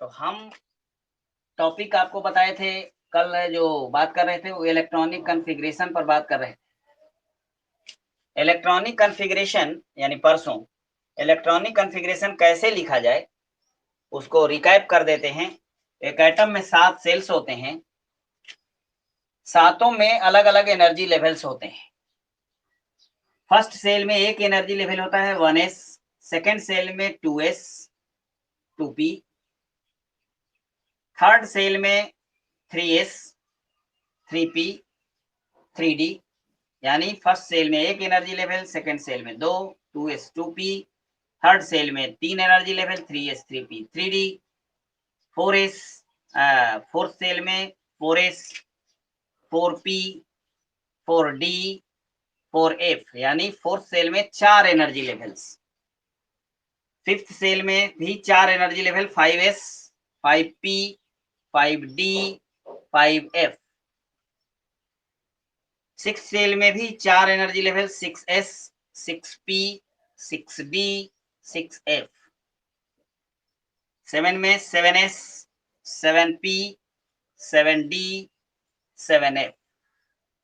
तो हम टॉपिक आपको बताए थे, कल जो बात कर रहे थे वो इलेक्ट्रॉनिक कॉन्फ़िगरेशन पर बात कर रहे थे। इलेक्ट्रॉनिक कॉन्फ़िगरेशन यानी परसों इलेक्ट्रॉनिक कॉन्फ़िगरेशन कैसे लिखा जाए उसको रिकैप कर देते हैं। एक एटम में 7 सेल्स होते हैं, सातों में अलग अलग एनर्जी लेवल्स होते हैं। फर्स्ट सेल में एक एनर्जी लेवल होता है 1s, सेकेंड सेल में 2s 2p, थर्ड सेल में 3s 3p 3d, यानी फर्स्ट सेल में एक एनर्जी लेवल, सेकेंड सेल में 2 2s 2p, थर्ड सेल में 3 energy level 3s 3p 3d, 4s fourth cell में 4s 4p 4d 4f, यानी fourth cell में 4 energy levels. Fifth cell में भी 4 energy level 5s 5p 5d 5f। Six cell में भी 4 energy level 6s 6p 6d 6f। 7 में 7s 7p 7d 7f.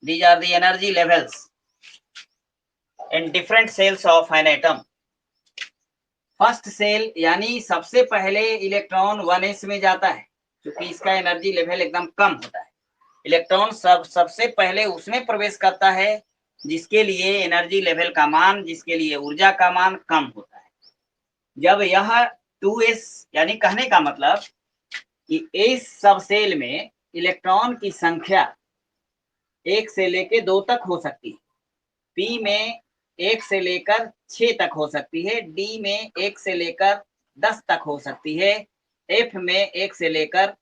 These are the energy levels in different cells of an atom. First shell यानी सबसे पहले electron 1s में जाता है, क्योंकि इसका एनर्जी लेवल एकदम कम होता है। इलेक्ट्रॉन सबसे पहले उसमें प्रवेश करता है जिसके लिए एनर्जी लेवल का मान, जिसके लिए ऊर्जा का मान कम होता है। जब यह 2s, यानी कहने का मतलब कि इस सब सेल में इलेक्ट्रॉन की संख्या 1 से लेकर 2 तक हो सकती है। p में 1 से लेकर 6 तक हो सकती है, d में 1 से लेकर 10 तक हो सकती है, f में 1 से लेकर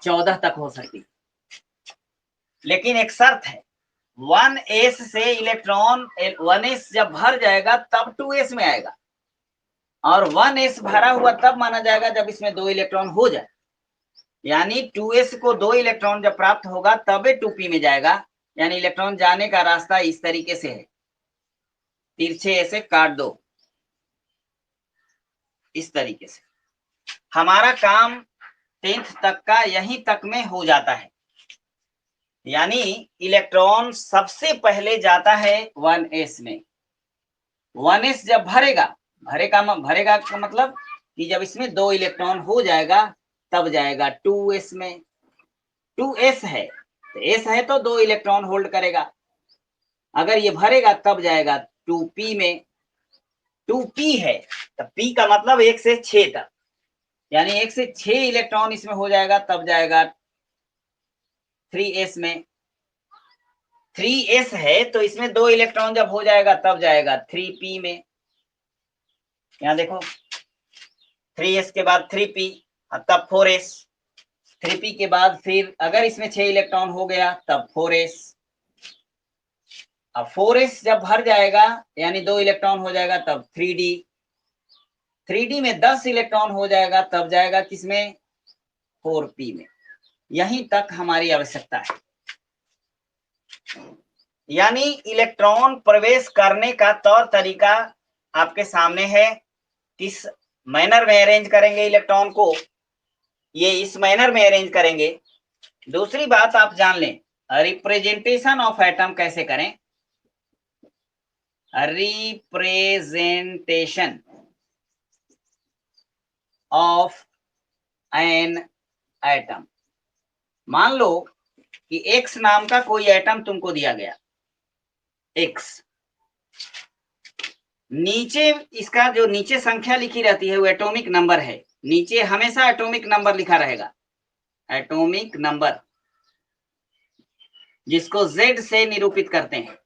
14 तक हो सकती है। लेकिन एक शर्त है, 1s से इलेक्ट्रॉन 1s जब भर जाएगा तब 2s में आएगा, और 1s भरा हुआ तब माना जाएगा जब इसमें 2 इलेक्ट्रॉन हो जाए। यानी 2s को 2 इलेक्ट्रॉन जब प्राप्त होगा तबे 2p में जाएगा। यानी इलेक्ट्रॉन जाने का रास्ता इस तरीके से है, तिरछे ऐसे काट दो, इस तरीके से। हमारा काम 10th तक का यहीं तक में हो जाता है। यानी इलेक्ट्रॉन सबसे पहले जाता है 1s में। 1s जब भरेगा का मतलब कि जब इसमें 2 इलेक्ट्रॉन हो जाएगा तब जाएगा 2s में। 2s है तो s है तो 2 इलेक्ट्रॉन होल्ड करेगा। अगर ये भरेगा तब जाएगा 2p में। 2p है तो p का मतलब 1 से 6 तक, यानी 1 से 6 इलेक्ट्रॉन इसमें हो जाएगा तब जाएगा 3s में। 3s है तो इसमें 2 इलेक्ट्रॉन जब हो जाएगा तब जाएगा 3p में। यहाँ देखो 3s के बाद 3p, तब 4s, 3p के बाद फिर अगर इसमें 6 इलेक्ट्रॉन हो गया तब 4s। अब 4s जब भर जाएगा यानी 2 इलेक्ट्रॉन हो जाएगा तब 3d। 3d में 10 इलेक्ट्रॉन हो जाएगा तब जाएगा किसमें, 4p में। यहीं तक हमारी आवश्यकता है। यानी इलेक्ट्रॉन प्रवेश करने का तौर तरीका आपके सामने है। किस मैनर में अरेंज करेंगे इलेक्ट्रॉन को, ये इस मैनर में अरेंज करेंगे। दूसरी बात आप जान लें, रिप्रेजेंटेशन ऑफ एटम कैसे करें। Representation of an atom. मान लो कि x नाम का कोई एटम तुमको दिया गया, x। नीचे इसका जो नीचे संख्या लिखी रहती है वो एटॉमिक नंबर है। नीचे हमेशा एटॉमिक नंबर लिखा रहेगा, एटॉमिक नंबर, जिसको Z से निरूपित करते हैं।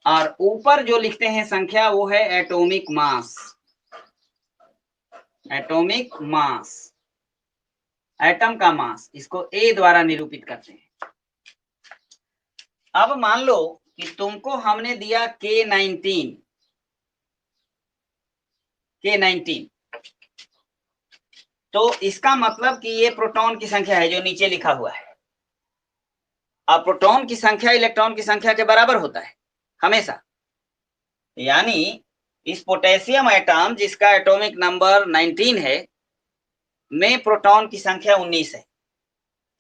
और ऊपर जो लिखते हैं संख्या वो है atomic mass. Atomic mass, atom का मास, इसको A द्वारा निरूपित करते हैं। अब मान लो कि तुमको हमने दिया K19, तो इसका मतलब कि ये प्रोटॉन की संख्या है जो नीचे लिखा हुआ है। अब प्रोटॉन की संख्या इलेक्ट्रॉन की संख्या के बराबर होता है हमेशा। यानी इस पोटेशियम एटम जिसका एटॉमिक नंबर 19 है में प्रोटॉन की संख्या 19 है।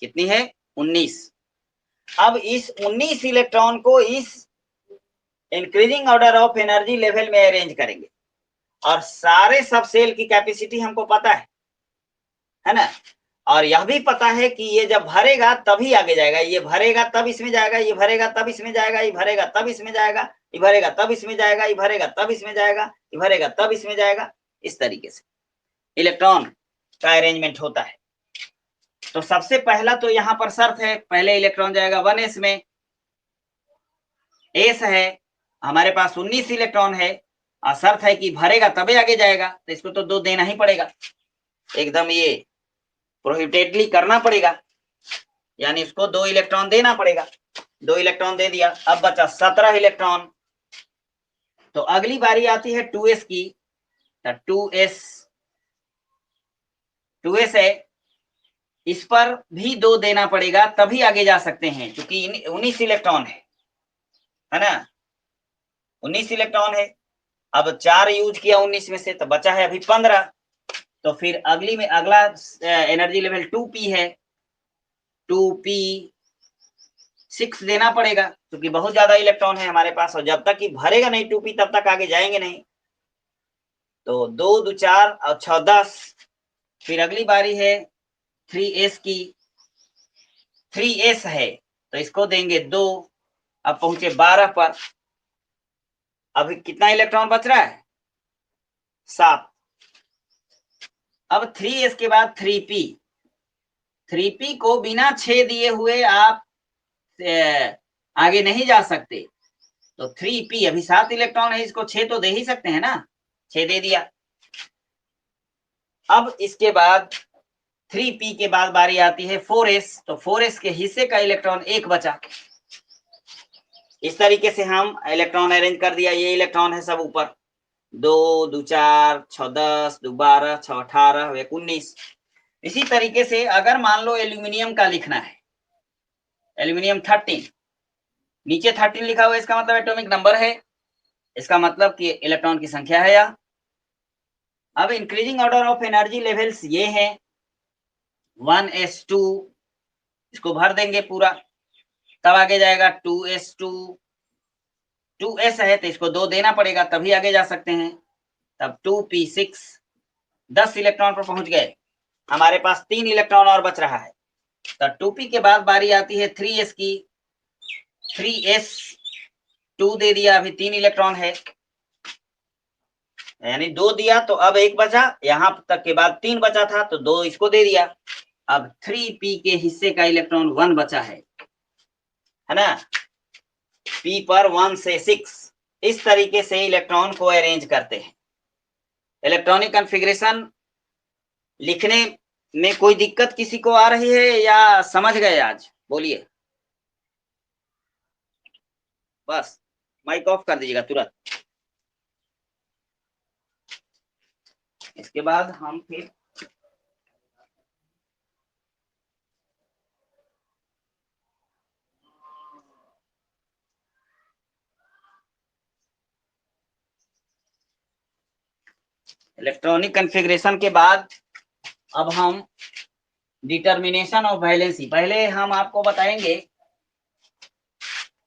कितनी है? 19। अब इस 19 इलेक्ट्रॉन को इस increasing order of energy level में अरेंज करेंगे और सारे सब सेल की कैपेसिटी हमको पता है ना, और यह भी पता है कि ये जब भरेगा तभी आगे जाएगा, ये भरेगा तब इसमें जाएगा, ये भरेगा तब इसमें जाएगा, ये भरेगा तब इसमें जाएगा, ये भरेगा तब इसमें जाएगा, ये भरेगा तब इसमें जाएगा, ये भरेगा तब इसमें जाएगा। इस तरीके से इलेक्ट्रॉन का अरेंजमेंट होता है। तो सबसे पहला तो यहाँ पर शर्त है, पहले इलेक्ट्रॉन जाएगा 1s में। एस है हमारे पास 19 इलेक्ट्रॉन है और शर्त है कि भरेगा तभी आगे जाएगा, तो इसको तो 2 देना ही पड़ेगा, एकदम ये प्रोहिबिटेडली करना पड़ेगा, यानी इसको 2 इलेक्ट्रॉन देना पड़ेगा। 2 इलेक्ट्रॉन दे दिया, अब बचा 17 इलेक्ट्रॉन। तो अगली बारी आती है 2s की, तो 2s है, इस पर भी 2 देना पड़ेगा तभी आगे जा सकते हैं, क्योंकि 19 इलेक्ट्रॉन है ना, 19 इलेक्ट्रॉन है। अब 4 यूज किया 19 में से, तो बचा है अभी 15। तो फिर अगली में अगला एनर्जी लेवल 2p है, 2p6 देना पड़ेगा क्योंकि बहुत ज्यादा इलेक्ट्रॉन है हमारे पास, और जब तक कि भरेगा नहीं 2p तब तक आगे जाएंगे नहीं। तो 2 2 4 और 6 10। फिर अगली बारी है 3s की, 3s है तो इसको देंगे 2। अब पहुंचे 12 पर, अभी कितना इलेक्ट्रॉन बच रहा है? 7। अब 3s के बाद 3p, 3p को बिना 6 दिए हुए आप आगे नहीं जा सकते। तो 3p अभी 7 इलेक्ट्रॉन है, इसको 6 तो दे ही सकते हैं ना, 6 दे दिया। अब इसके बाद 3p के बाद बारी आती है 4s, तो 4s के हिस्से का इलेक्ट्रॉन 1 बचा। इस तरीके से हम इलेक्ट्रॉन अरेंज कर दिया। ये इलेक्ट्रॉन है सब ऊपर, 2 2 4 6 10 2 12 6 18 19। इसी तरीके से अगर मान लो एल्यूमिनियम का लिखना है, एल्यूमिनियम 13, नीचे 13 लिखा हुआ है, इसका मतलब एटॉमिक नंबर है, इसका मतलब कि इलेक्ट्रॉन की संख्या है यह। अब increasing order of energy levels ये हैं 1s2, इसको भर देंगे पूरा, तब आगे जाएगा 2s2, 2s है तो इसको 2 देना पड़ेगा तभी आगे जा सकते हैं। तब 2p6, 10 इलेक्ट्रॉन पर पहुंच गए, हमारे पास 3 इलेक्ट्रॉन और बच रहा है। तो 2p के बाद बारी आती है 3s की, 3s 2 दे दिया, अभी 3 इलेक्ट्रॉन है, यानी 2 दिया तो अब 1 बचा, यहां तक के बाद 3 बचा था तो 2 इसको दे दिया। अब 3p के हिस्से का इलेक्ट्रॉन 1 बचा है ना, p पर 1 से 6। इस तरीके से इलेक्ट्रॉन को अरेंज करते हैं। इलेक्ट्रॉनिक कॉन्फ़िगरेशन लिखने में कोई दिक्कत किसी को आ रही है या समझ गए आज? बोलिए, बस माइक ऑफ कर दीजिएगा तुरंत। इसके बाद हम फिर इलेक्ट्रॉनिक कॉन्फ़िगरेशन के बाद अब हम डिटर्मिनेशन ऑफ वैलेंसी, पहले हम आपको बताएंगे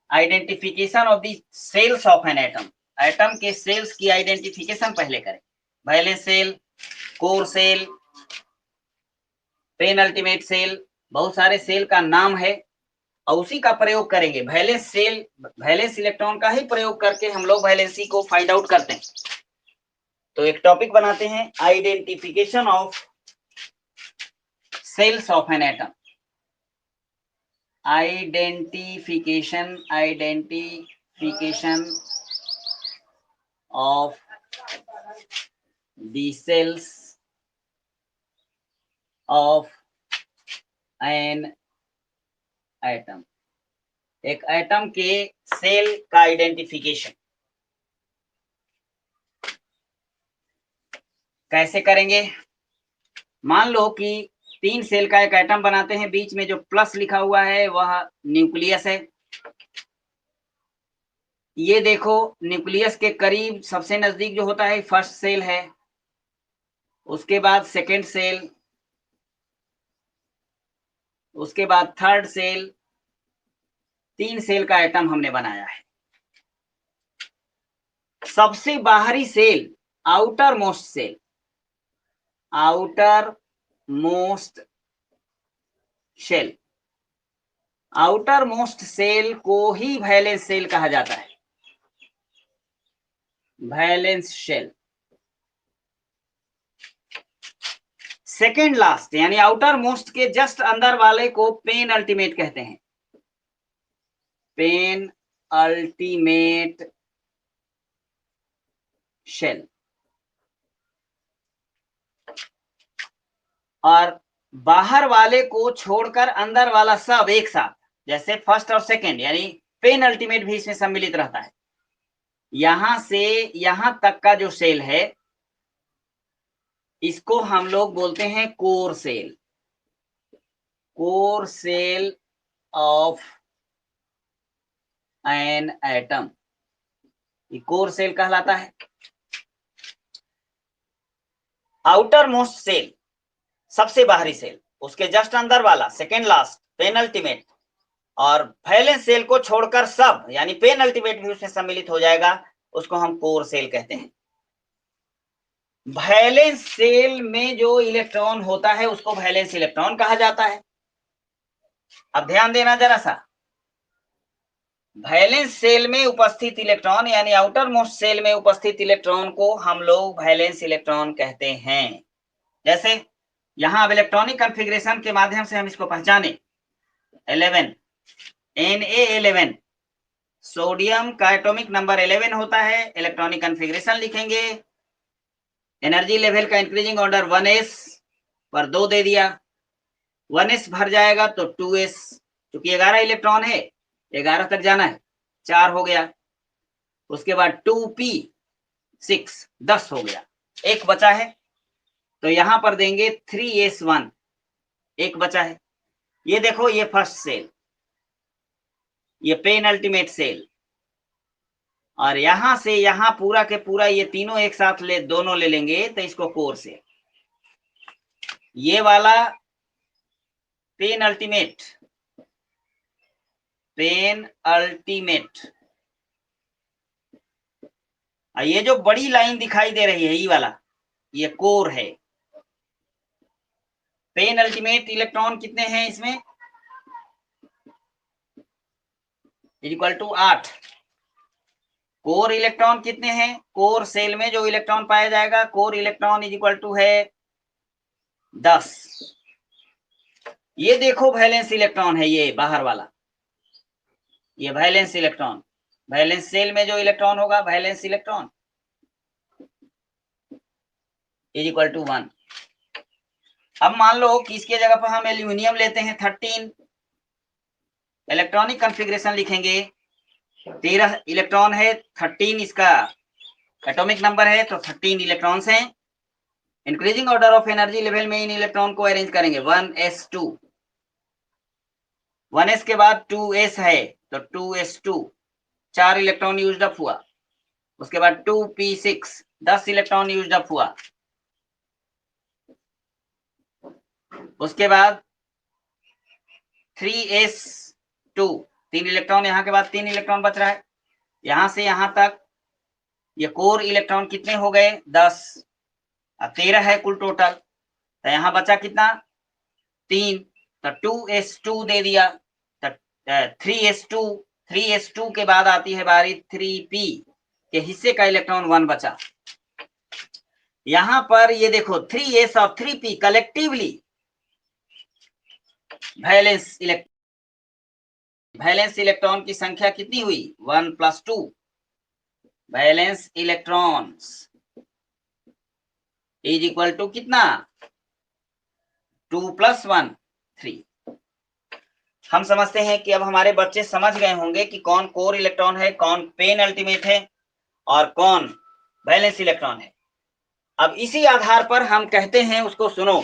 identification of the shells of an atom. Atom के सेल्स की आइडेंटिफिकेशन पहले करें, valence shell, core shell, penultimate shell, बहुत सारे सेल का नाम है और उसी का प्रयोग करेंगे। वैलेंस सेल, वैलेंस इलेक्ट्रॉन का ही प्रयोग करके हम लोग वैलेंसी को फाइंड आउट करते हैं। तो एक टॉपिक बनाते हैं, identification of shells of an atom. Identification of the shells of an atom. एक एटम के सेल का आइडेंटिफिकेशन कैसे करेंगे? मान लो कि 3 सेल का एक एटम बनाते हैं, बीच में जो प्लस लिखा हुआ है वह न्यूक्लियस है, ये देखो न्यूक्लियस के करीब सबसे नजदीक जो होता है फर्स्ट सेल है, उसके बाद सेकेंड सेल, उसके बाद थर्ड सेल, 3 सेल का एटम हमने बनाया है। सबसे बाहरी shell, outermost shell, outermost shell, outermost shell को ही वैलेंस सेल कहा जाता है, वैलेंस शेल। सेकेंड लास्ट यानी आउटर मोस्ट के जस्ट अंदर वाले को पेन अल्टीमेट कहते हैं, पेन अल्टीमेट शेल। और बाहर वाले को छोड़कर अंदर वाला सब एक साथ, जैसे फर्स्ट और सेकेंड यानी पेन अल्टीमेट भी इसमें सम्मिलित रहता है। यहां से यहां तक का जो सेल है इसको हम लोग बोलते हैं core shell, core shell of an atom, ये कोर सेल कहलाता है। आउटर मोस्ट सेल सबसे बाहरी सेल, उसके जस्ट अंदर वाला सेकेंड लास्ट पेन अल्टीमेट, और वैलेंस सेल को छोड़कर सब यानी पेन अल्टीमेट भी उसमें सम्मिलित हो जाएगा, उसको हम कोर सेल कहते हैं। वैलेंस सेल में जो इलेक्ट्रॉन होता है उसको वैलेंस इलेक्ट्रॉन कहा जाता है। अब ध्यान देना जरा सा, वैलेंस सेल में उपस्थित इलेक्ट्रॉन यानी आउटर मोस्ट सेल में उपस्थित इलेक्ट्रॉन को हम लोग वैलेंस इलेक्ट्रॉन कहते हैं। जैसे यहां अब इलेक्ट्रॉनिक कॉन्फ़िगरेशन के माध्यम से हम इसको पहचाने, 11 Na11 सोडियम का एटॉमिक नंबर 11 होता है, इलेक्ट्रॉनिक कॉन्फ़िगरेशन लिखेंगे, एनर्जी लेवल का इंक्रीजिंग ऑर्डर 1s पर 2 दे दिया, 1s भर जाएगा तो 2s, क्योंकि 11 इलेक्ट्रॉन है 11 तक जाना है, 4 हो गया, उसके बाद 2p6 10 हो गया, एक बचा है तो यहां पर देंगे 3s1, एक बचा है। ये देखो ये फर्स्ट सेल, ये पेन अल्टीमेट सेल, और यहां से यहां पूरा के पूरा ये तीनों एक साथ दोनों ले लेंगे तो इसको कोर सेल। ये वाला पेन अल्टीमेट, पेन अल्टीमेट, ये जो बड़ी लाइन दिखाई दे रही है ये वाला, ये कोर है। पेन अल्टीमेट इलेक्ट्रॉन कितने हैं इसमें, इक्वल टू 8। कोर इलेक्ट्रॉन कितने हैं, कोर सेल में जो इलेक्ट्रॉन पाया जाएगा core electron is equal to है 10। ये देखो वैलेंस इलेक्ट्रॉन है, ये बाहर वाला, ये वैलेंस इलेक्ट्रॉन, वैलेंस सेल में जो इलेक्ट्रॉन होगा valence electron is equal to 1। अब मान लो कि इसके जगह पर हम एल्यूमिनियम लेते हैं 13, इलेक्ट्रॉनिक कॉन्फ़िगरेशन लिखेंगे, 13 इलेक्ट्रॉन है, 13 इसका एटॉमिक नंबर है तो 13 इलेक्ट्रॉन्स हैं। Increasing order of energy level में इन इलेक्ट्रॉन को अरेंज करेंगे, 1s2, 1s के बाद 2s है तो 2s2, 4 इलेक्ट्रॉन यूज्ड अप हुआ, उसके बाद 2p6 10 इलेक्ट्रॉन यूज्ड अप हुआ, उसके बाद 3s2, 3 इलेक्ट्रॉन, यहाँ के बाद 3 इलेक्ट्रॉन बच रहा है, यहां से यहां तक ये कोर इलेक्ट्रॉन कितने हो गए 10, 13 है कुल टोटल, तो यहां बचा कितना 3, तो 2s2 दे दिया, तो 3s2, 3s2 के बाद आती है बारी 3p के हिस्से का इलेक्ट्रॉन 1 बचा। यहां पर ये देखो 3s और 3p कलेक्टिवली वैलेंस इलेक्ट्रॉन की संख्या कितनी हुई 1 + 2, valence electrons is equal to कितना 2 + 1 3। हम समझते हैं कि अब हमारे बच्चे समझ गए होंगे कि कौन कोर इलेक्ट्रॉन है, कौन पेन अल्टीमेट है और कौन वैलेंस इलेक्ट्रॉन है। अब इसी आधार पर हम कहते हैं, उसको सुनो,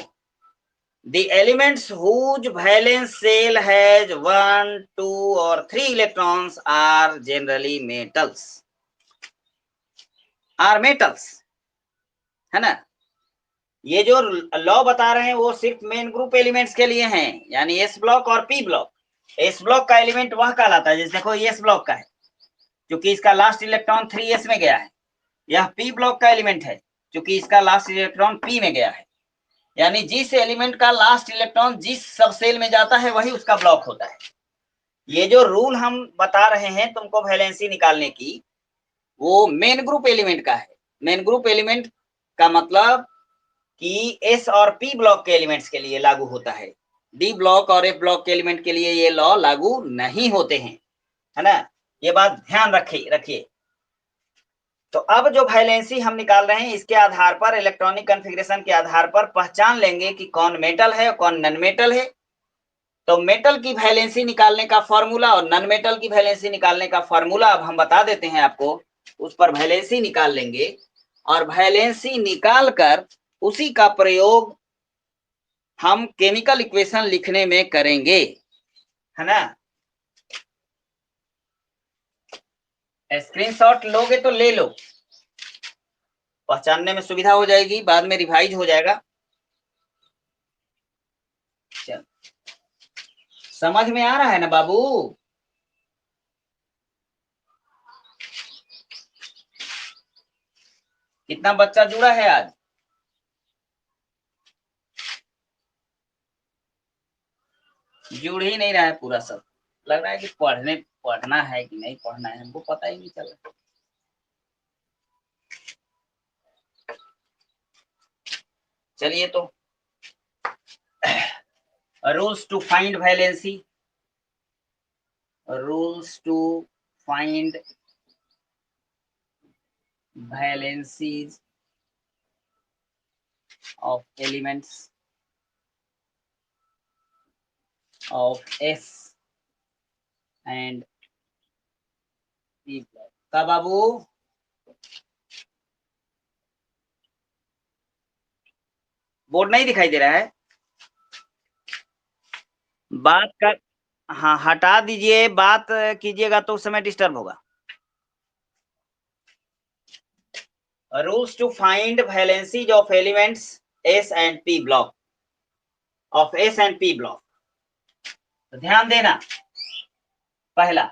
The elements whose valence shell has 1, 2 or 3 electrons are generally metals. Are metals, है ना। ये जो लॉ बता रहे हैं वो सिर्फ मेन ग्रुप एलिमेंट्स के लिए हैं, यानी एस ब्लॉक और पी ब्लॉक। एस ब्लॉक का एलिमेंट वह कहलाता है, जैसे देखो एस ब्लॉक का है क्योंकि इसका लास्ट इलेक्ट्रॉन 3s में गया है। यह पी ब्लॉक का एलिमेंट है क्योंकि इसका लास्ट इलेक्ट्रॉन पी में गया है। यानी जिस एलिमेंट का लास्ट इलेक्ट्रॉन जिस सब सेल में जाता है वही उसका ब्लॉक होता है। ये जो रूल हम बता रहे हैं तुमको वैलेंसी निकालने की, वो मेन ग्रुप एलिमेंट का है। मेन ग्रुप एलिमेंट का मतलब कि एस और पी ब्लॉक के एलिमेंट्स के लिए लागू होता है। डी ब्लॉक और एफ ब्लॉक के एलिमेंट के लिए ये लॉ लागू नहीं होते हैं, है ना। ये बात ध्यान रखिए। तो अब जो वैलेंसी हम निकाल रहे हैं इसके आधार पर, इलेक्ट्रॉनिक कॉन्फ़िगरेशन के आधार पर पहचान लेंगे कि कौन मेटल है और कौन नॉन मेटल है। तो मेटल की वैलेंसी निकालने का फॉर्मूला और नॉन मेटल की वैलेंसी निकालने का फॉर्मूला अब हम बता देते हैं आपको। उस पर वैलेंसी निकाल लेंगे और वैलेंसी निकाल कर उसी का प्रयोग हम केमिकल इक्वेशन लिखने में करेंगे, है ना। स्क्रीनशॉट लोगे तो ले लो, पहचानने में सुविधा हो जाएगी, बाद में रिवाइज हो जाएगा। चल, समझ में आ रहा है ना बाबू। कितना बच्चा जुड़ा है आज? जुड़ ही नहीं रहा है पूरा सब। लग रहा है कि पढ़ना है कि नहीं पढ़ना है, हमको पता ही नहीं चल रहा। चलिए तो rules to find valency, rules to find valencies of elements of S and P block। का बाबू बोर्ड नहीं दिखाई दे रहा है? बात का हाँ हटा दीजिए, बात कीजिएगा तो उस समय डिस्टर्ब होगा। Rules to find valencies of elements S and P block of S and P block। तो ध्यान देना, पहला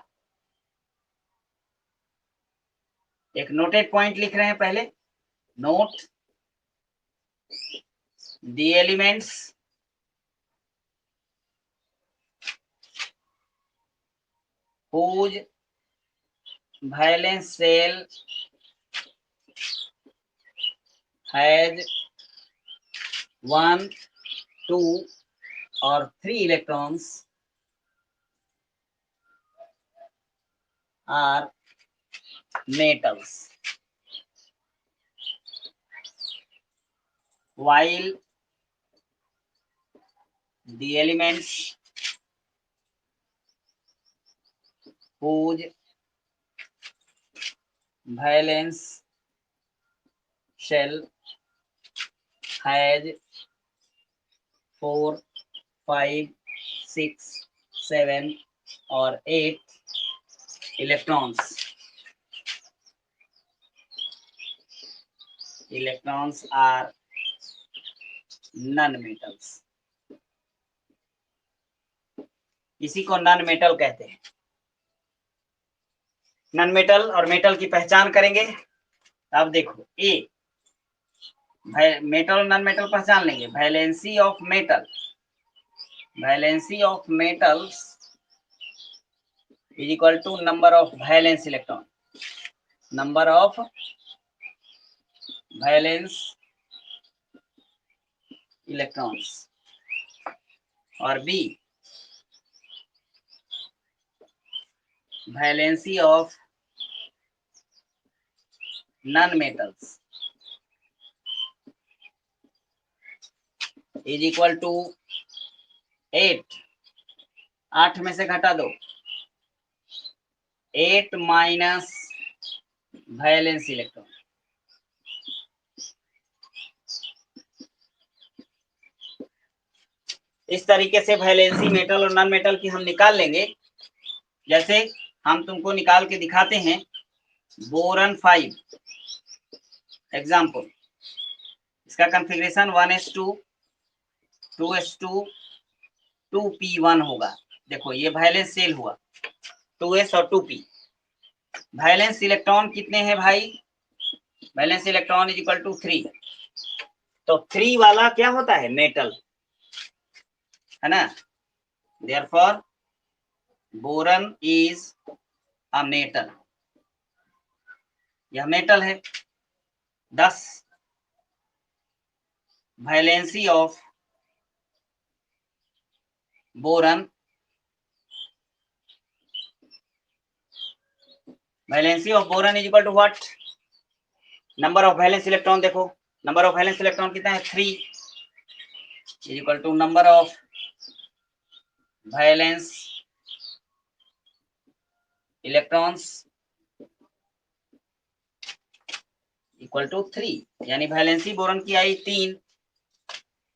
एक नोटेड पॉइंट लिख रहे हैं पहले। Note the elements whose valence shell has 1, 2 or 3 electrons are metals, while the elements whose valence shell has 4, 5, 6, 7 or 8 electrons are non-metals। इसी को नॉन मेटल कहते हैं। नॉन मेटल और मेटल की पहचान करेंगे। अब देखो ए मेटल और नॉन मेटल पहचान लेंगे। Valency of metal, valency of metals is equal to number of valence electron, number of valence electrons. और B valency of non metals is equal to 8, 8 में से घटा दो, 8 माइनस वैलेंस इलेक्ट्रॉन। इस तरीके से वैलेंसी मेटल और नॉन मेटल की हम निकाल लेंगे। जैसे हम तुमको निकाल के दिखाते हैं, बोरन 5 एग्जाम्पल, इसका कॉन्फ़िगरेशन 1s2 2s2 2p1 होगा। देखो ये वैलेंस सेल हुआ 2s और 2p। वैलेंस इलेक्ट्रॉन कितने हैं भाई? Valence electron is equal to 3। तो 3 वाला क्या होता है? मेटल, है ना। Therefore boron is a metal, यह मेटल है। 10 valency of boron, valency of boron is equal to what? Number of valence electron, देखो नंबर ऑफ वैलेंस इलेक्ट्रॉन कितना है? 3 is equal to number of valence electrons equal to 3, यानी valency boron की आई 3।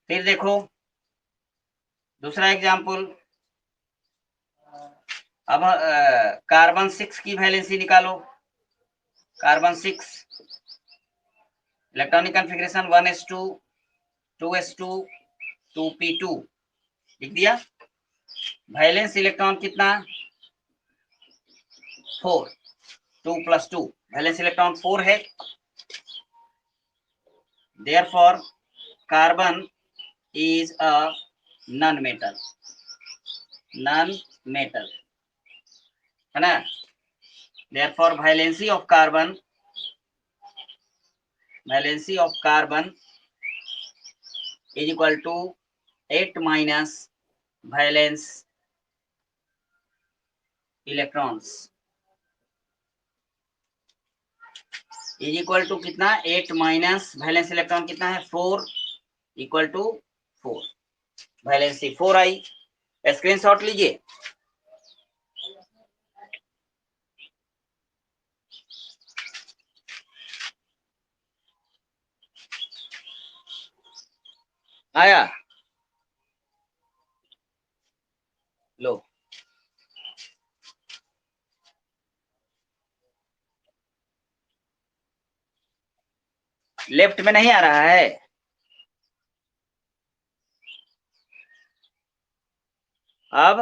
फिर देखो दूसरा एग्जाम्पल, अब कार्बन 6 की वैलेंसी निकालो। Carbon 6 electronic configuration 1s2 2s2 2p2 लिख दिया। वैलेंस इलेक्ट्रॉन कितना? 4, 2 + 2, वैलेंस इलेक्ट्रॉन 4 है। Therefore carbon is a non-metal, non-metal, है ना। therefore valency of carbon is equal to 8 minus valence electrons is equal to कितना? 8 minus valence electron कितना है? 4 equal to 4, valency 4 I. Screenshot लीजिए। आया? लो, left में नहीं आ रहा है? अब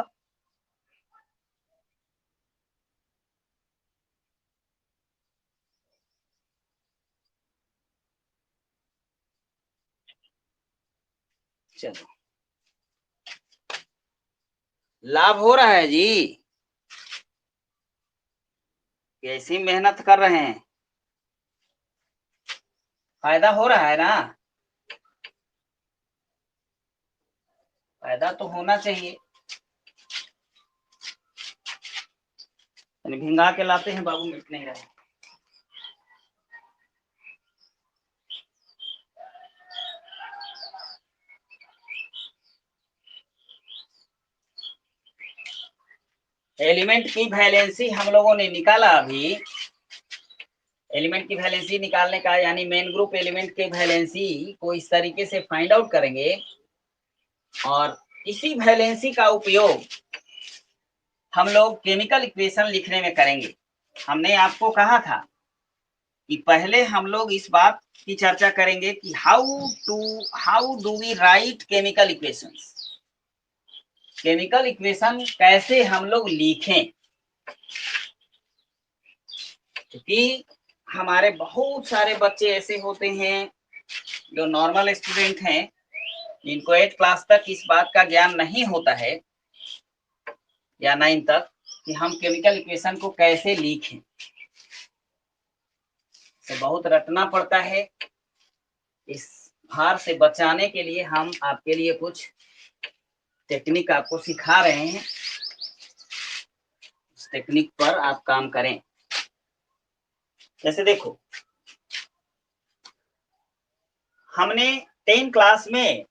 चलो, लाभ हो रहा है जी, कैसी मेहनत कर रहे हैं, फायदा हो रहा है ना? फायदा तो होना चाहिए। भिंगा के लाते हैं बाबू, मिट नहीं रहा। एलिमेंट की वैलेंसी हम लोगों ने निकाला अभी। एलिमेंट की वैलेंसी निकालने का, यानी मेन ग्रुप एलिमेंट के वैलेंसी को इस तरीके से फाइंड आउट करेंगे और इसी वैलेंसी का उपयोग हम लोग केमिकल इक्वेशन लिखने में करेंगे। हमने आपको कहा था कि पहले हम लोग इस बात की चर्चा करेंगे कि how do we write chemical equations, chemical equation कैसे हम लोग लिखें। क्योंकि हमारे बहुत सारे बच्चे ऐसे होते हैं जो नॉर्मल स्टूडेंट हैं, जिनको 8 क्लास तक इस बात का ज्ञान नहीं होता है या 9 तक कि हम केमिकल इक्वेशन को कैसे लिखें। तो बहुत रटना पड़ता है। इस भार से बचाने के लिए हम आपके लिए कुछ टेक्निक आपको सिखा रहे हैं, उस टेक्निक पर आप काम करें। जैसे देखो, हमने 10 क्लास में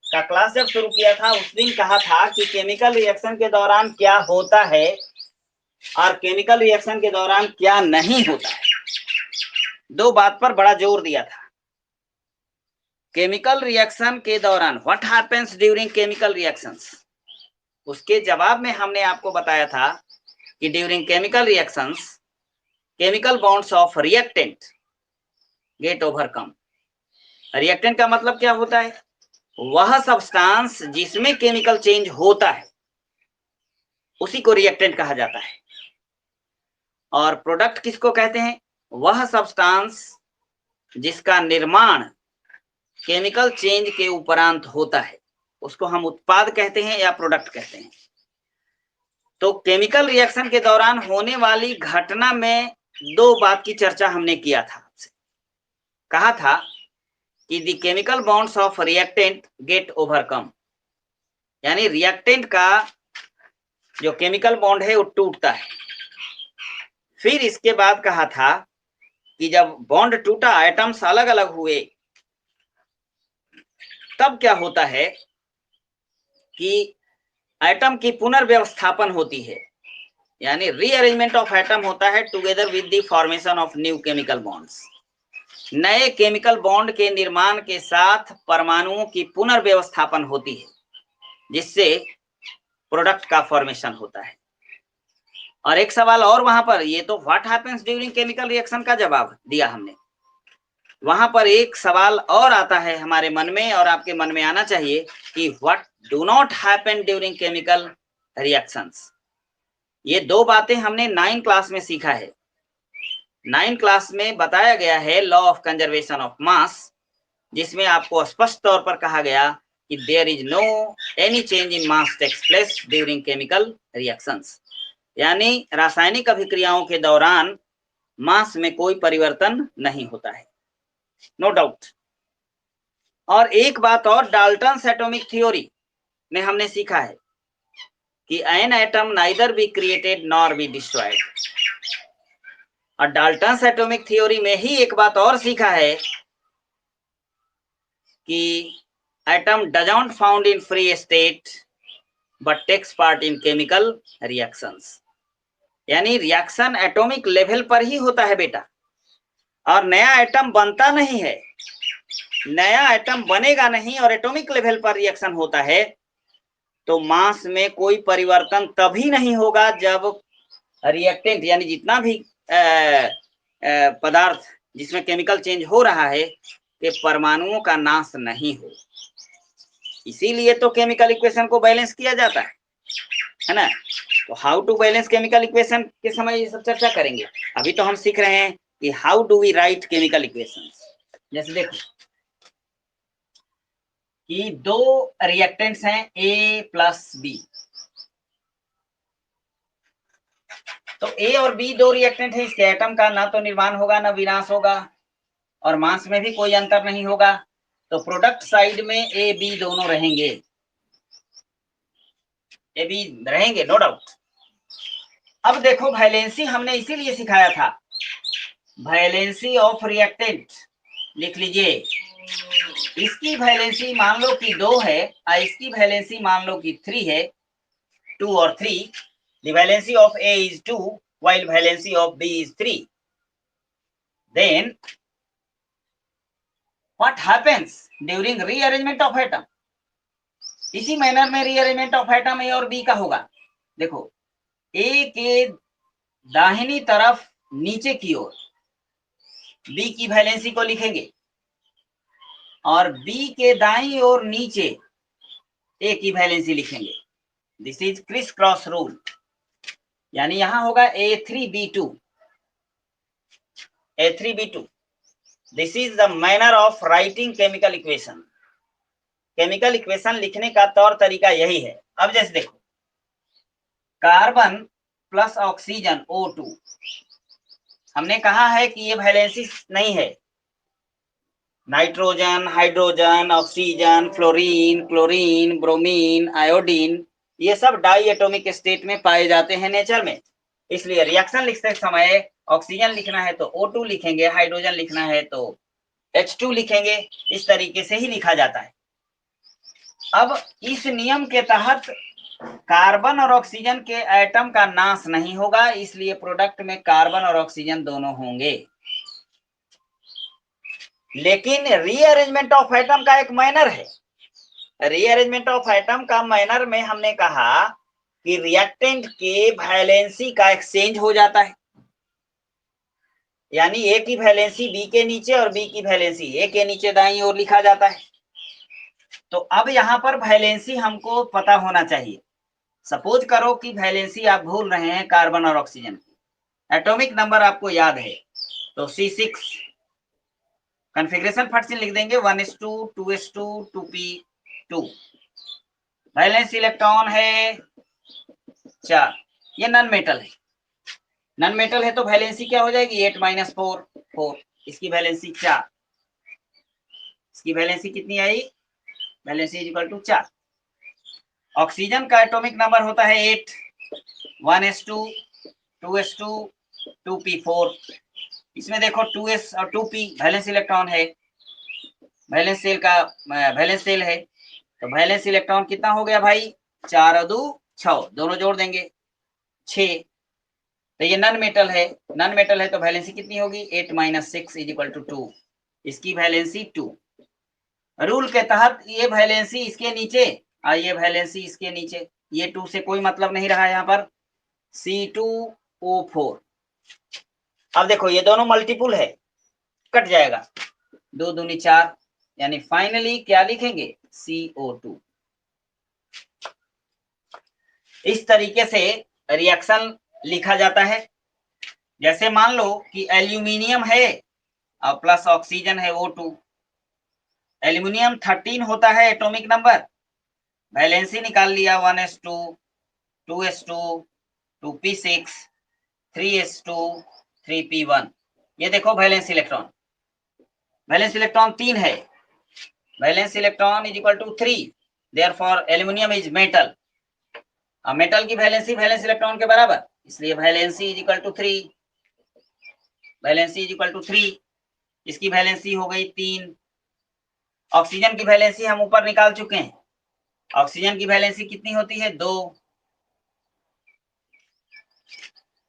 का क्लास जब शुरू किया था उस दिन कहा था कि केमिकल रिएक्शन के दौरान क्या होता है और केमिकल रिएक्शन के दौरान क्या नहीं होता है। दो बात पर बड़ा जोर दिया था। केमिकल रिएक्शन के दौरान what happens during chemical reactions, उसके जवाब में हमने आपको बताया था कि during chemical reactions chemical bonds of reactant get overcome. Reactant का मतलब क्या होता है? वह सब्सटेंस जिसमें केमिकल चेंज होता है उसी को रिएक्टेंट कहा जाता है। और प्रोडक्ट किसको कहते हैं? वह सब्सटेंस जिसका निर्माण केमिकल चेंज के उपरांत होता है उसको हम उत्पाद कहते हैं या प्रोडक्ट कहते हैं। तो केमिकल रिएक्शन के दौरान होने वाली घटना में दो बात की चर्चा हमने किया था आपसे। कहा था कि the chemical bonds of reactant get overcome, यानी रिएक्टेंट का जो केमिकल बॉन्ड है वो टूटता है। फिर इसके बाद कहा था कि जब बॉन्ड टूटा, एटम्स अलग अलग हुए, तब क्या होता है कि एटम की पुनर्व्यवस्थापन होती है, यानी रीअरेंजमेंट ऑफ एटम होता है together with the formation of new chemical bonds. नए केमिकल बॉन्ड के निर्माण के साथ परमाणुओं की पुनर्व्यवस्थापन होती है जिससे प्रोडक्ट का फॉर्मेशन होता है। और एक सवाल और वहां पर, ये तो what happens during chemical reaction का जवाब दिया हमने, वहां पर एक सवाल और आता है हमारे मन में और आपके मन में आना चाहिए कि what do not happen during chemical reactions. ये दो बातें हमने 9 क्लास में सीखा है। 9 क्लास में बताया गया है law of conservation of mass, जिसमें आपको स्पष्ट तौर पर कहा गया कि there is no any change in mass takes place during chemical reactions, यानी रासायनिक अभिक्रियाओं के दौरान मास में कोई परिवर्तन नहीं होता है, नो डाउट। और एक बात और, डाल्टन्स एटॉमिक थ्योरी में हमने सीखा है कि an atom neither be created nor be destroyed. और डाल्टन्स एटॉमिक थ्योरी में ही एक बात और सीखा है कि atom does not found in free state but takes part in chemical reactions, यानी रिएक्शन एटॉमिक लेवल पर ही होता है बेटा, और नया एटम बनता नहीं है, नया एटम बनेगा नहीं और एटॉमिक लेवल पर रिएक्शन होता है। तो मास में कोई परिवर्तन तभी नहीं होगा जब रिएक्टेंट यानी जितना भी पदार्थ जिसमें केमिकल चेंज हो रहा है के परमाणुओं का नाश नहीं हो। इसीलिए तो केमिकल इक्वेशन को बैलेंस किया जाता है ना। तो how to balance chemical equation के समय ये सब चर्चा करेंगे। अभी तो हम सीख रहे हैं कि how do we write chemical equations. जैसे देखो कि दो रिएक्टेंट्स हैं A प्लस B, तो A और B दो रिएक्टेंट है, इसके एटम का ना तो निर्माण होगा ना विनाश होगा और मास में भी कोई अंतर नहीं होगा। तो प्रोडक्ट साइड में A B दोनों रहेंगे, A B रहेंगे नो डाउट। अब देखो वैलेंसी हमने इसीलिए सिखाया था, वैलेंसी ऑफ रिएक्टेंट लिख लीजिए। इसकी वैलेंसी मान लो कि 2 है और इसकी वैलेंसी मान लो कि 3 है, 2 और 3। The valency of A is 2 while valency of B is 3. Then what happens during rearrangement of atom? इसी मैनर में rearrangement of atom A और B का होगा। देखो A के दाहिनी तरफ नीचे की ओर B की वैलेंसी को लिखेंगे और B के दाईं ओर नीचे A की वैलेंसी लिखेंगे। This is criss cross rule, यानी यहां होगा A3B2, A3B2। This is the manner of writing chemical equation. Chemical equation लिखने का तौर तरीका यही है। अब जैसे देखो कार्बन प्लस ऑक्सीजन O2, हमने कहा है कि ये वैलेंसी नहीं है। Nitrogen, hydrogen, oxygen, fluorine, chlorine, bromine, iodine, ये सब डाई एटॉमिक स्टेट में पाए जाते हैं नेचर में। इसलिए रिएक्शन लिखते समय ऑक्सीजन लिखना है तो O2 लिखेंगे, हाइड्रोजन लिखना है तो H2 लिखेंगे। इस तरीके से ही लिखा जाता है। अब इस नियम के तहत कार्बन और ऑक्सीजन के एटम का नाश नहीं होगा, इसलिए प्रोडक्ट में कार्बन और ऑक्सीजन दोनों होंगे। लेकिन रीअरेंजमेंट ऑफ एटम का एक मैनर है। रीअरेंजमेंट ऑफ एटम का मैनर में हमने कहा कि रिएक्टेंट के वैलेंसी का एक्सचेंज हो जाता है, यानी ए की वैलेंसी बी के नीचे और बी की वैलेंसी ए के नीचे दाईं ओर लिखा जाता है। तो अब यहाँ पर वैलेंसी हमको पता होना चाहिए। सपोज करो कि वैलेंसी आप भूल रहे हैं कार्बन और ऑक्सीजन की, एटॉमिक नंबर आपको याद है, तो C6 कॉन्फ़िगरेशन फट से लिख देंगे 1s2 2s2 2p2। Valence electron है 4, ये नॉन मेटल है। नॉन मेटल है तो वैलेंसी क्या हो जाएगी 8 - 4 4, इसकी वैलेंसी 4, इसकी वैलेंसी कितनी आई, वैलेंसी इक्वल टू 4। ऑक्सीजन का एटॉमिक नंबर होता है 8, 1s2 2s2 2p4। इसमें देखो 2s और 2p वैलेंस इलेक्ट्रॉन है, वैलेंस सेल का वैलेंस सेल है, तो वैलेंस इलेक्ट्रॉन कितना हो गया भाई, 4 और 2 6, दोनों जोड़ देंगे 6। तो ये नॉन मेटल है, नॉन मेटल है तो वैलेंसी कितनी होगी 8 - 6 इक्वल टू 2, इसकी वैलेंसी 2। रूल के तहत ये वैलेंसी इसके नीचे और ये वैलेंसी इसके नीचे, ये 2 से कोई मतलब नहीं रहा यहाँ पर, C2O4। अब देखो ये दोनों मल्टीपुल है, कट जाएगा, 2 दूनी 4, यानी फाइनली क्या लिखेंगे CO2। इस तरीके से रिएक्शन लिखा जाता है। जैसे मान लो कि एल्यूमिनियम है और प्लस ऑक्सीजन है O2, एल्यूमिनियम 13 होता है एटॉमिक नंबर, वैलेंसी निकाल लिया 1s2 2s2 2p6 3s2 3p1। ये देखो वैलेंस इलेक्ट्रॉन, वैलेंस इलेक्ट्रॉन 3 है, valence electron is equal to 3, therefore aluminium is metal. अब मेटल की वैलेंसी वैलेंस इलेक्ट्रॉन के बराबर, इसलिए valency is equal to 3, valency is equal to 3, इसकी वैलेंसी हो गई 3। ऑक्सीजन की वैलेंसी हम ऊपर निकाल चुके हैं, ऑक्सीजन की वैलेंसी कितनी होती है 2।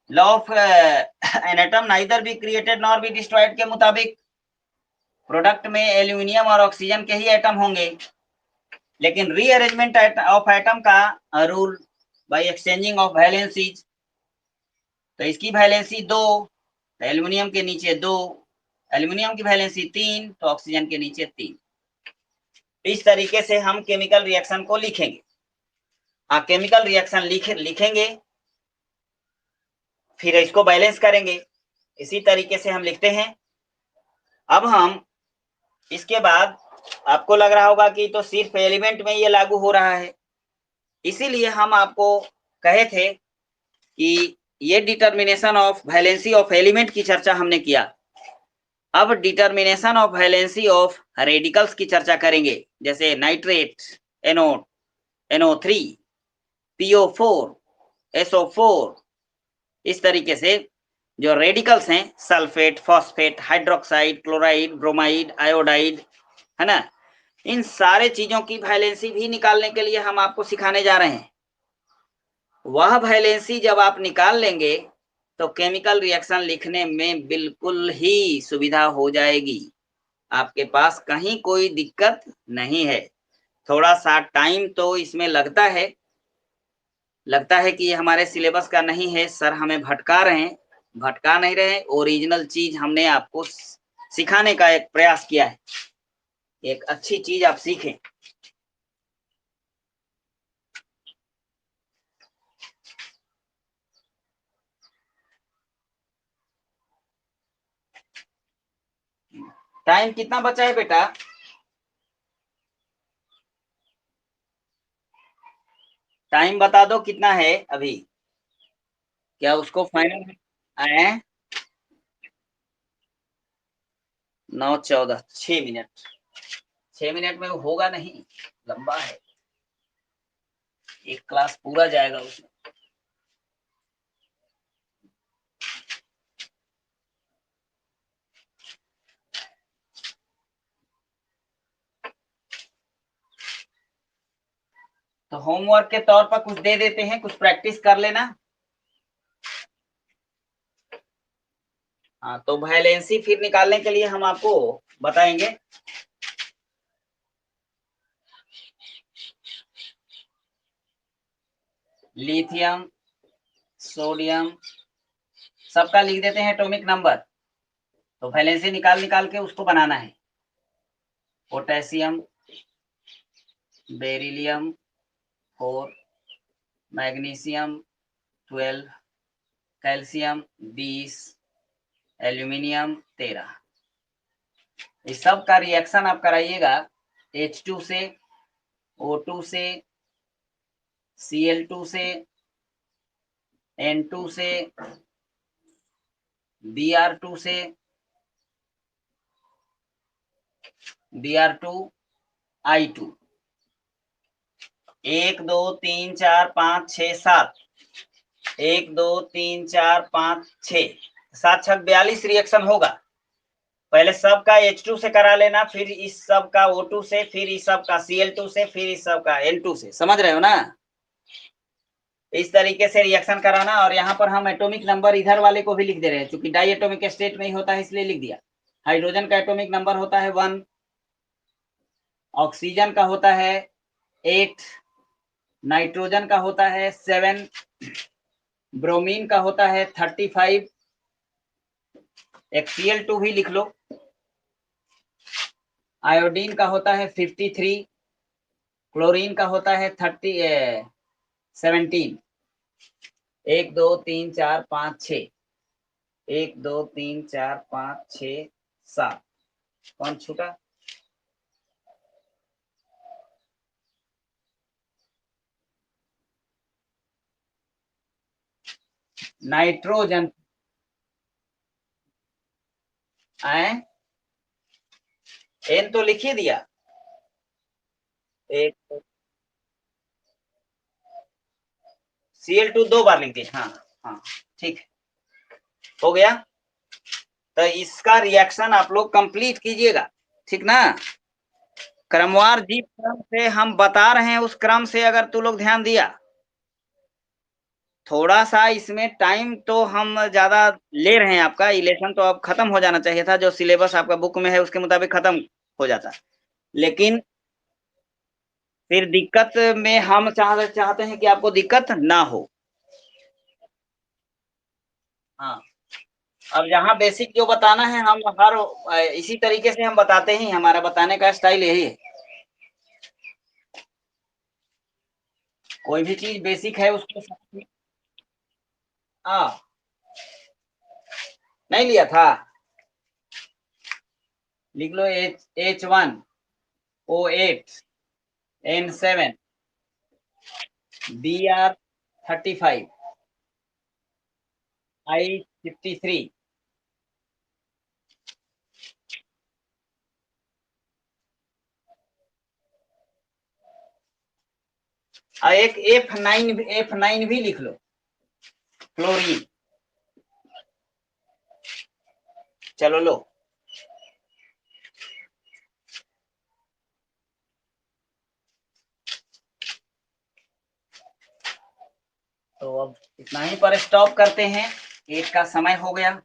Law of an atom neither be created nor be destroyed के मुताबिक प्रोडक्ट में एल्यूमिनियम और ऑक्सीजन के ही एटम होंगे, लेकिन रीअरेंजमेंट ऑफ एटम का rule by exchanging of valencies, तो इसकी वैलेंसी 2 तो एल्यूमिनियम के नीचे 2, एल्यूमिनियम की वैलेंसी 3 तो ऑक्सीजन के नीचे 3। इस तरीके से हम केमिकल रिएक्शन को लिखेंगे। केमिकल रिएक्शन लिखेंगे, फिर इसको बैलेंस करेंगे, इसी तरीके से हम लिखते हैं। अब हम इसके बाद, आपको लग रहा होगा कि तो सिर्फ एलिमेंट में ये लागू हो रहा है, इसीलिए हम आपको कहे थे कि ये determination of valency of element की चर्चा हमने किया। अब determination of valency of radicals की चर्चा करेंगे, जैसे नाइट्रेट NO3 PO4 SO4। इस तरीके से जो रेडिकल्स हैं sulphate phosphate hydroxide chloride bromide iodide, है ना, इन सारे चीजों की वैलेंसी भी निकालने के लिए हम आपको सिखाने जा रहे हैं। वह वैलेंसी जब आप निकाल लेंगे तो केमिकल रिएक्शन लिखने में बिल्कुल ही सुविधा हो जाएगी, आपके पास कहीं कोई दिक्कत नहीं है। थोड़ा सा टाइम तो इसमें लगता है कि ये हमारे सिलेबस का नहीं है, सर हमें भटका रहे हैं, भटका नहीं रहे, ओरिजिनल चीज हमने आपको सिखाने का एक प्रयास किया है, एक अच्छी चीज आप सीखें। टाइम कितना बचा है बेटा, टाइम बता दो कितना है अभी, क्या उसको फाइनल में आए 9:14, 6 मिनट, 6 मिनट में होगा नहीं, लंबा है, एक क्लास पूरा जाएगा उसमें। तो होमवर्क के तौर पर कुछ दे देते हैं, कुछ प्रैक्टिस कर लेना। हाँ, तो वैलेंसी फिर निकालने के लिए हम आपको बताएंगे। लिथियम, सोडियम, सबका लिख देते हैं एटॉमिक नंबर, तो वैलेंसी निकाल के उसको बनाना है। Potassium, beryllium 4, magnesium 12, calcium 20, aluminium 13। इस सब का रिएक्शन आप कराइएगा H2 से, O2 से, Cl2 से, N2 से, Br2 से, Br2I2। 1 2 3 4 5 6 7, 1 2 3 4 5 6, 7 6 42 रिएक्शन होगा। पहले सब का H2 से करा लेना, फिर इस सब का O2 से, फिर इस सब का Cl2 से, फिर इस सब का N2 से। समझ रहे हो ना? इस तरीके से रिएक्शन कराना। और यहाँ पर हम एटॉमिक नंबर इधर वाले को भी लिख दे रहे हैं, क्योंकि डाई एटॉमिक स्टेट में ही होता है इसलिए लिख दिया। हाइड्रोजन का एटॉमिक नंबर होता है 1, ऑक्सीजन का होता है 8, नाइट्रोजन का होता है 7, ब्रोमीन का होता है 35, Cl2 भी लिख लो। आयोडीन का होता है 53, क्लोरीन का होता है 17। 1 2 3 4 5 6, 1 2 3 4 5 6 7। कौन छूटा? नाइट्रोजन आए, एन तो लिख ही दिया। एक Cl2 2 बार लिख दिया। हाँ हाँ, ठीक हो गया। तो इसका रिएक्शन आप लोग कंप्लीट कीजिएगा, ठीक ना? क्रमवार जीव क्रम से हम बता रहे हैं, उस क्रम से अगर तू लोग ध्यान दिया, थोड़ा सा इसमें टाइम तो हम ज्यादा ले रहे हैं। आपका इलेक्शन तो अब खत्म हो जाना चाहिए था, जो सिलेबस आपका बुक में है उसके मुताबिक खत्म हो जाता, लेकिन फिर दिक्कत में हम चाहते हैं कि आपको दिक्कत ना हो। हाँ, अब यहाँ बेसिक जो बताना है हम हर इसी तरीके से हम बताते ही, हमारा बताने का स्टाइल यही है। कोई भी चीज बेसिक है उसको हाँ, नहीं लिया था, लिख लो H1O8 N7 Br35 I53। एक F9 भी लिख लो, क्लोरीन। चलो लो, तो अब इतना ही पर स्टॉप करते हैं, 8 का समय हो गया।